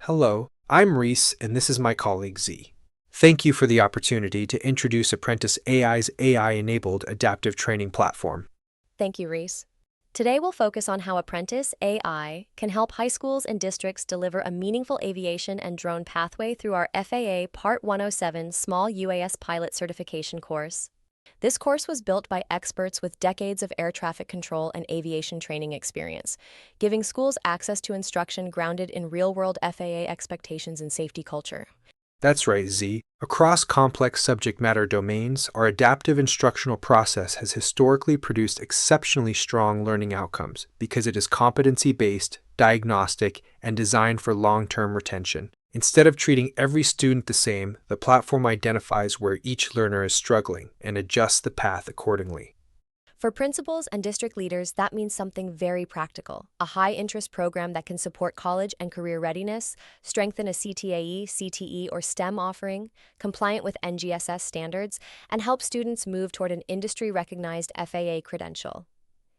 Hello, I'm Reese, and this is my colleague Z. Thank you for the opportunity to introduce AprentisAi's AI-enabled adaptive training platform. Thank you, Reese. Today we'll focus on how Apprentice AI can help high schools and districts deliver a meaningful aviation and drone pathway through our FAA Part 107 Small UAS Pilot Certification course. This course was built by experts with decades of air traffic control and aviation training experience, giving schools access to instruction grounded in real-world FAA expectations and safety culture. That's right, Z. Across complex subject matter domains, our adaptive instructional process has historically produced exceptionally strong learning outcomes because it is competency-based, diagnostic, and designed for long-term retention. Instead of treating every student the same, the platform identifies where each learner is struggling and adjusts the path accordingly. For principals and district leaders, that means something very practical: a high-interest program that can support college and career readiness, strengthen a CTAE, CTE, or STEM offering, compliant with NGSS standards, and help students move toward an industry-recognized FAA credential.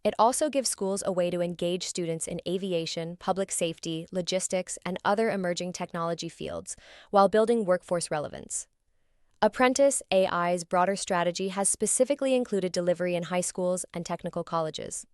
It also gives schools a way to engage students in aviation, public safety, logistics, and other emerging technology fields while building workforce relevance. Apprentice AI's broader strategy has specifically included delivery in high schools and technical colleges.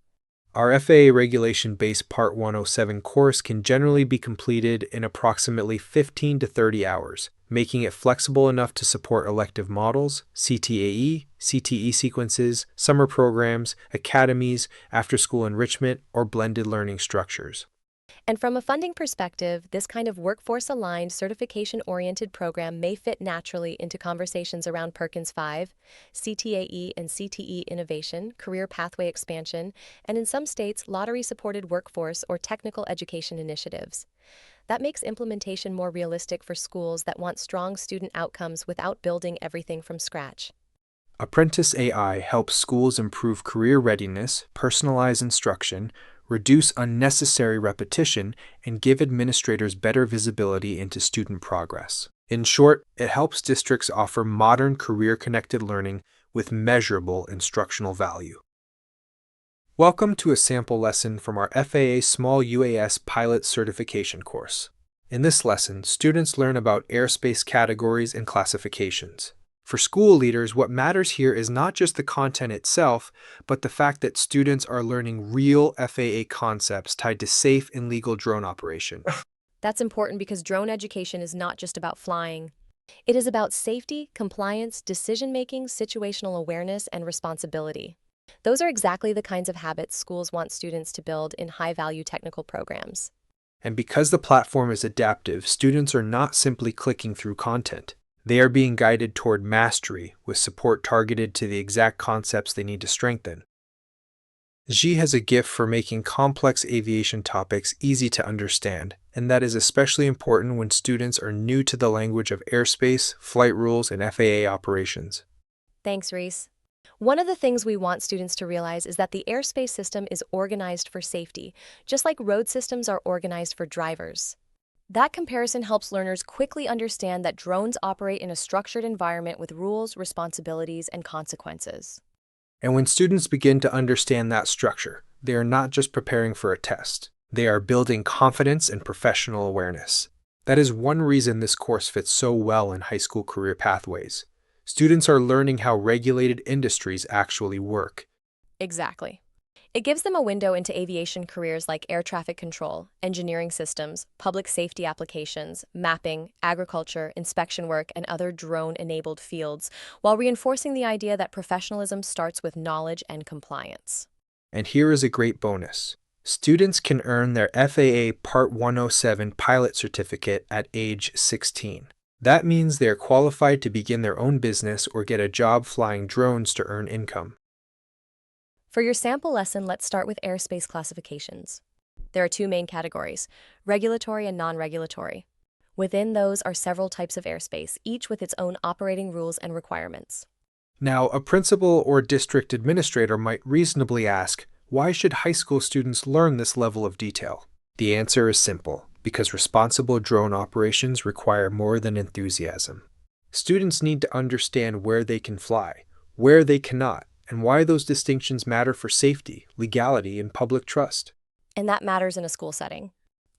Our FAA regulation-based Part 107 course can generally be completed in approximately 15 to 30 hours, making it flexible enough to support elective models, CTAE, CTE sequences, summer programs, academies, after-school enrichment, or blended learning structures. And from a funding perspective, this kind of workforce-aligned, certification-oriented program may fit naturally into conversations around Perkins 5, CTAE and CTE innovation, career pathway expansion, and in some states, lottery-supported workforce or technical education initiatives. That makes implementation more realistic for schools that want strong student outcomes without building everything from scratch. AprentisAi helps schools improve career readiness, personalize instruction, reduce unnecessary repetition, and give administrators better visibility into student progress. In short, it helps districts offer modern career-connected learning with measurable instructional value. Welcome to a sample lesson from our FAA Small UAS Pilot Certification course. In this lesson, students learn about airspace categories and classifications. For school leaders, what matters here is not just the content itself, but the fact that students are learning real FAA concepts tied to safe and legal drone operation. That's important because drone education is not just about flying. It is about safety, compliance, decision-making, situational awareness, and responsibility. Those are exactly the kinds of habits schools want students to build in high-value technical programs. And because the platform is adaptive, students are not simply clicking through content. They are being guided toward mastery with support targeted to the exact concepts they need to strengthen. Xi has a gift for making complex aviation topics easy to understand, and that is especially important when students are new to the language of airspace, flight rules, and FAA operations. Thanks, Reese. One of the things we want students to realize is that the airspace system is organized for safety, just like road systems are organized for drivers. That comparison helps learners quickly understand that drones operate in a structured environment with rules, responsibilities, and consequences. And when students begin to understand that structure, they are not just preparing for a test. They are building confidence and professional awareness. That is one reason this course fits so well in high school career pathways. Students are learning how regulated industries actually work. Exactly. It gives them a window into aviation careers like air traffic control, engineering systems, public safety applications, mapping, agriculture, inspection work, and other drone-enabled fields, while reinforcing the idea that professionalism starts with knowledge and compliance. And here is a great bonus. Students can earn their FAA Part 107 pilot certificate at age 16. That means they are qualified to begin their own business or get a job flying drones to earn income. For your sample lesson, let's start with airspace classifications. There are two main categories: regulatory and non-regulatory. Within those are several types of airspace, each with its own operating rules and requirements. Now, a principal or district administrator might reasonably ask, why should high school students learn this level of detail? The answer is simple: because responsible drone operations require more than enthusiasm. Students need to understand where they can fly, where they cannot, and why those distinctions matter for safety, legality, and public trust. And that matters in a school setting.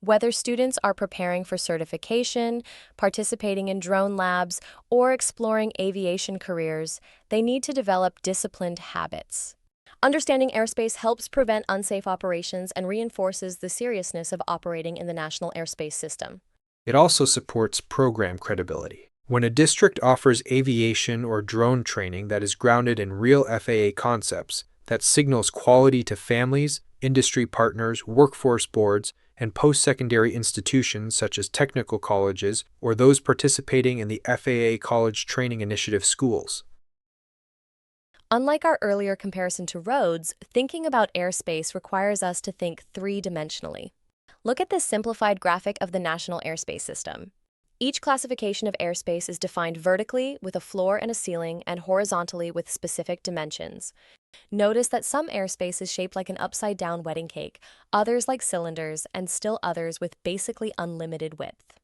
Whether students are preparing for certification, participating in drone labs, or exploring aviation careers, they need to develop disciplined habits. Understanding airspace helps prevent unsafe operations and reinforces the seriousness of operating in the national airspace system. It also supports program credibility. When a district offers aviation or drone training that is grounded in real FAA concepts, that signals quality to families, industry partners, workforce boards, and post-secondary institutions such as technical colleges or those participating in the FAA College Training Initiative schools. Unlike our earlier comparison to roads, thinking about airspace requires us to think three-dimensionally. Look at this simplified graphic of the National Airspace System. Each classification of airspace is defined vertically with a floor and a ceiling and horizontally with specific dimensions. Notice that some airspace is shaped like an upside-down wedding cake, others like cylinders, and still others with basically unlimited width.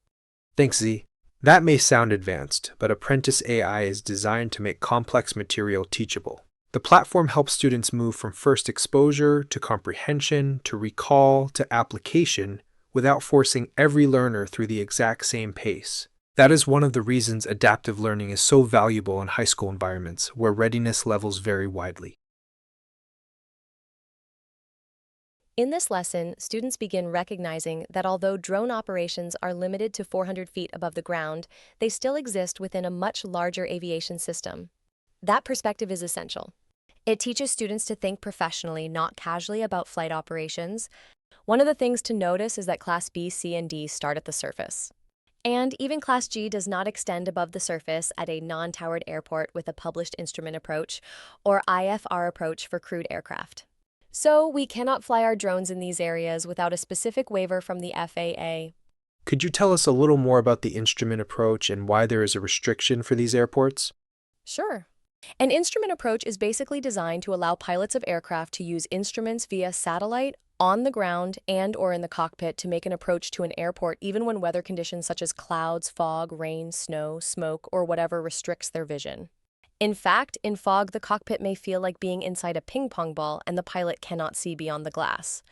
Thanks, Z. That may sound advanced, but AprentisAi is designed to make complex material teachable. The platform helps students move from first exposure to comprehension to recall to application without forcing every learner through the exact same pace. That is one of the reasons adaptive learning is so valuable in high school environments where readiness levels vary widely. In this lesson, students begin recognizing that although drone operations are limited to 400 feet above the ground, they still exist within a much larger aviation system. That perspective is essential. It teaches students to think professionally, not casually, about flight operations. One of the things to notice is that Class B, C, and D start at the surface. And even Class G does not extend above the surface at a non-towered airport with a published instrument approach, or IFR approach for crewed aircraft. So we cannot fly our drones in these areas without a specific waiver from the FAA. Could you tell us a little more about the instrument approach and why there is a restriction for these airports? Sure. An instrument approach is basically designed to allow pilots of aircraft to use instruments via satellite, on the ground, and/or in the cockpit to make an approach to an airport even when weather conditions such as clouds, fog, rain, snow, smoke, or whatever restricts their vision. In fact, in fog, the cockpit may feel like being inside a ping pong ball and the pilot cannot see beyond the glass.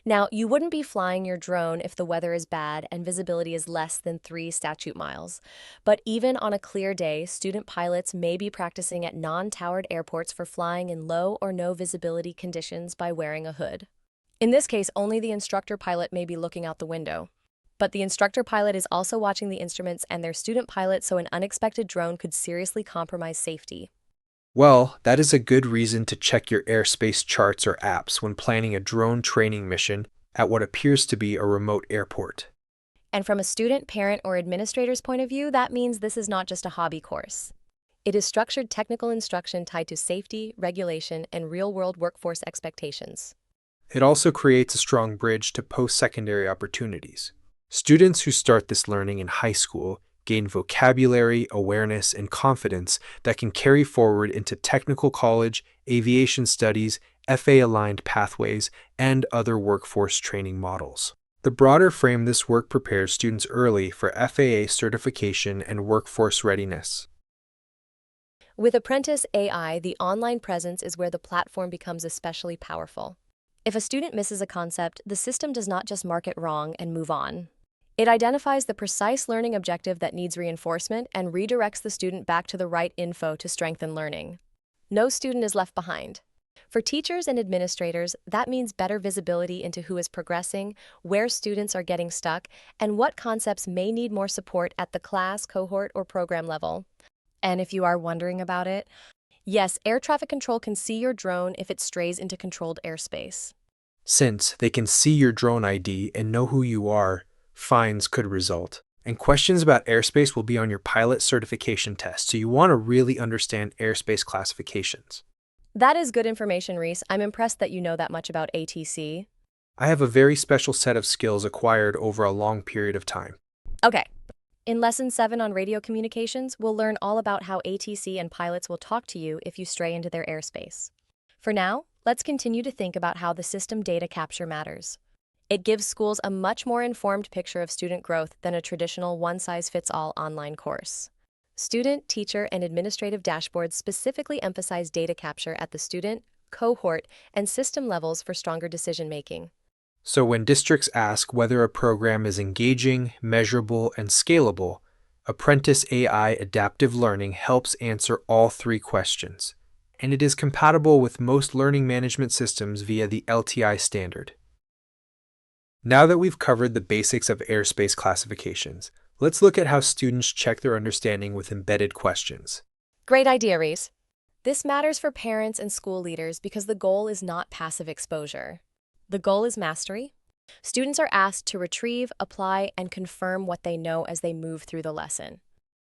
Now, you wouldn't be flying your drone if the weather is bad and visibility is less than 3 statute miles. But even on a clear day, student pilots may be practicing at non-towered airports for flying in low or no visibility conditions by wearing a hood. In this case, only the instructor pilot may be looking out the window. But the instructor pilot is also watching the instruments and their student pilot, so an unexpected drone could seriously compromise safety. Well, that is a good reason to check your airspace charts or apps when planning a drone training mission at what appears to be a remote airport. And from a student, parent, or administrator's point of view, that means this is not just a hobby course. It is structured technical instruction tied to safety, regulation, and real-world workforce expectations. It also creates a strong bridge to post-secondary opportunities. Students who start this learning in high school gain vocabulary, awareness, and confidence that can carry forward into technical college, aviation studies, FAA-aligned pathways, and other workforce training models. The broader frame this work prepares students early for FAA certification and workforce readiness. With AprentisAi, the online presence is where the platform becomes especially powerful. If a student misses a concept, the system does not just mark it wrong and move on. It identifies the precise learning objective that needs reinforcement and redirects the student back to the right info to strengthen learning. No student is left behind. For teachers and administrators, that means better visibility into who is progressing, where students are getting stuck, and what concepts may need more support at the class, cohort, or program level. And if you are wondering about it, yes, air traffic control can see your drone if it strays into controlled airspace. Since they can see your drone ID and know who you are, fines could result. And questions about airspace will be on your pilot certification test, so you want to really understand airspace classifications. That is good information, Reese. I'm impressed that you know that much about ATC. I have a very special set of skills acquired over a long period of time. Okay. In Lesson 7 on radio communications, we'll learn all about how ATC and pilots will talk to you if you stray into their airspace. For now, let's continue to think about how the system data capture matters. It gives schools a much more informed picture of student growth than a traditional one-size-fits-all online course. Student, teacher, and administrative dashboards specifically emphasize data capture at the student, cohort, and system levels for stronger decision-making. So when districts ask whether a program is engaging, measurable, and scalable, AprentisAi Adaptive Learning helps answer all three questions, and it is compatible with most learning management systems via the LTI standard. Now that we've covered the basics of airspace classifications, let's look at how students check their understanding with embedded questions. Great idea, Reese. This matters for parents and school leaders because the goal is not passive exposure. The goal is mastery. Students are asked to retrieve, apply, and confirm what they know as they move through the lesson.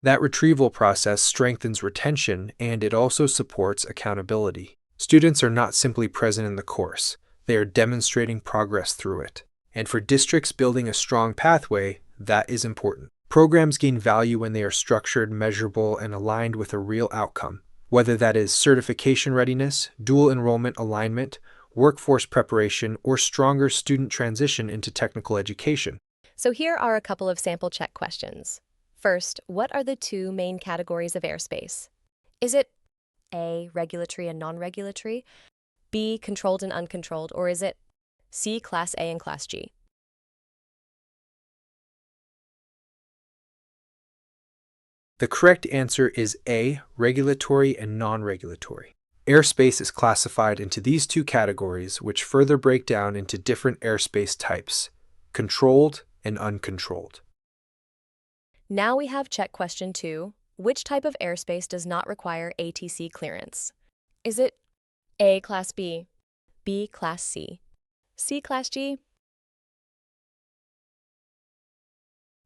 That retrieval process strengthens retention and it also supports accountability. Students are not simply present in the course, they are demonstrating progress through it. And for districts building a strong pathway, that is important. Programs gain value when they are structured, measurable, and aligned with a real outcome, whether that is certification readiness, dual enrollment alignment, workforce preparation, or stronger student transition into technical education. So here are a couple of sample check questions. First, what are the two main categories of airspace? Is it A, regulatory and non-regulatory, B, controlled and uncontrolled, or is it C, Class A and Class G? The correct answer is A, regulatory and non-regulatory. Airspace is classified into these two categories, which further break down into different airspace types, controlled and uncontrolled. Now we have check question 2. Which type of airspace does not require ATC clearance? Is it A, Class B, B, Class C, C, Class G?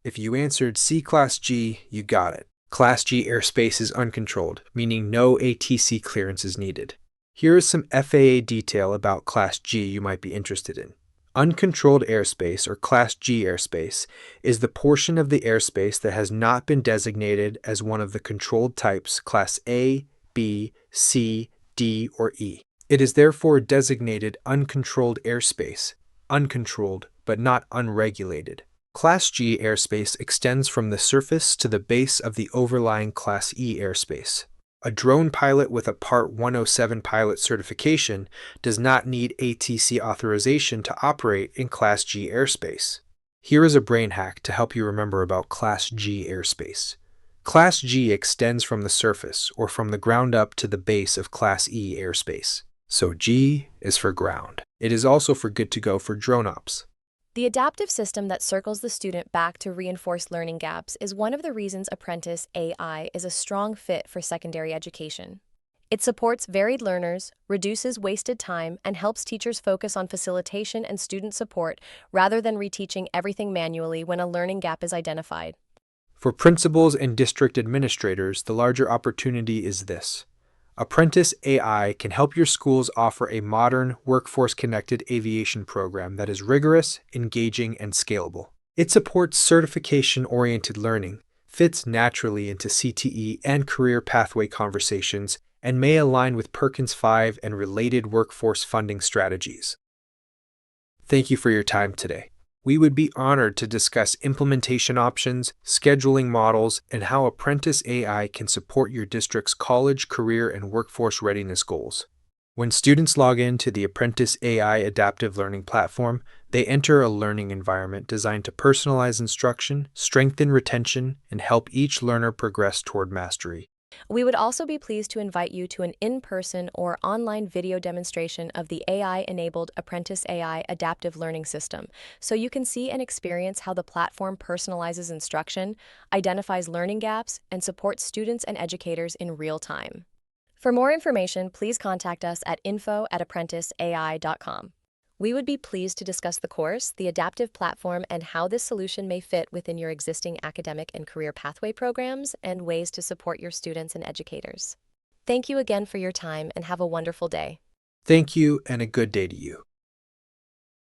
If you answered C Class G, you got it. Class G airspace is uncontrolled, meaning no ATC clearance is needed. Here is some FAA detail about Class G you might be interested in. Uncontrolled airspace, or Class G airspace, is the portion of the airspace that has not been designated as one of the controlled types Class A, B, C, D, or E. It is therefore designated uncontrolled airspace, uncontrolled but not unregulated. Class G airspace extends from the surface to the base of the overlying Class E airspace. A drone pilot with a Part 107 pilot certification does not need ATC authorization to operate in Class G airspace. Here is a brain hack to help you remember about Class G airspace. Class G extends from the surface or from the ground up to the base of Class E airspace. So G is for ground. It is also for good to go for drone ops. The adaptive system that circles the student back to reinforce learning gaps is one of the reasons AprentisAi is a strong fit for secondary education. It supports varied learners, reduces wasted time, and helps teachers focus on facilitation and student support rather than reteaching everything manually when a learning gap is identified. For principals and district administrators, the larger opportunity is this. AprentisAi can help your schools offer a modern, workforce-connected aviation program that is rigorous, engaging, and scalable. It supports certification-oriented learning, fits naturally into CTE and career pathway conversations, and may align with Perkins 5 and related workforce funding strategies. Thank you for your time today. We would be honored to discuss implementation options, scheduling models, and how AprentisAi can support your district's college, career, and workforce readiness goals. When students log in to the AprentisAi Adaptive Learning Platform, they enter a learning environment designed to personalize instruction, strengthen retention, and help each learner progress toward mastery. We would also be pleased to invite you to an in-person or online video demonstration of the AI-enabled AprentisAi Adaptive Learning System, so you can see and experience how the platform personalizes instruction, identifies learning gaps, and supports students and educators in real time. For more information, please contact us at info@AprentisAi.com. We would be pleased to discuss the course, the adaptive platform, and how this solution may fit within your existing academic and career pathway programs and ways to support your students and educators. Thank you again for your time and have a wonderful day. Thank you and a good day to you.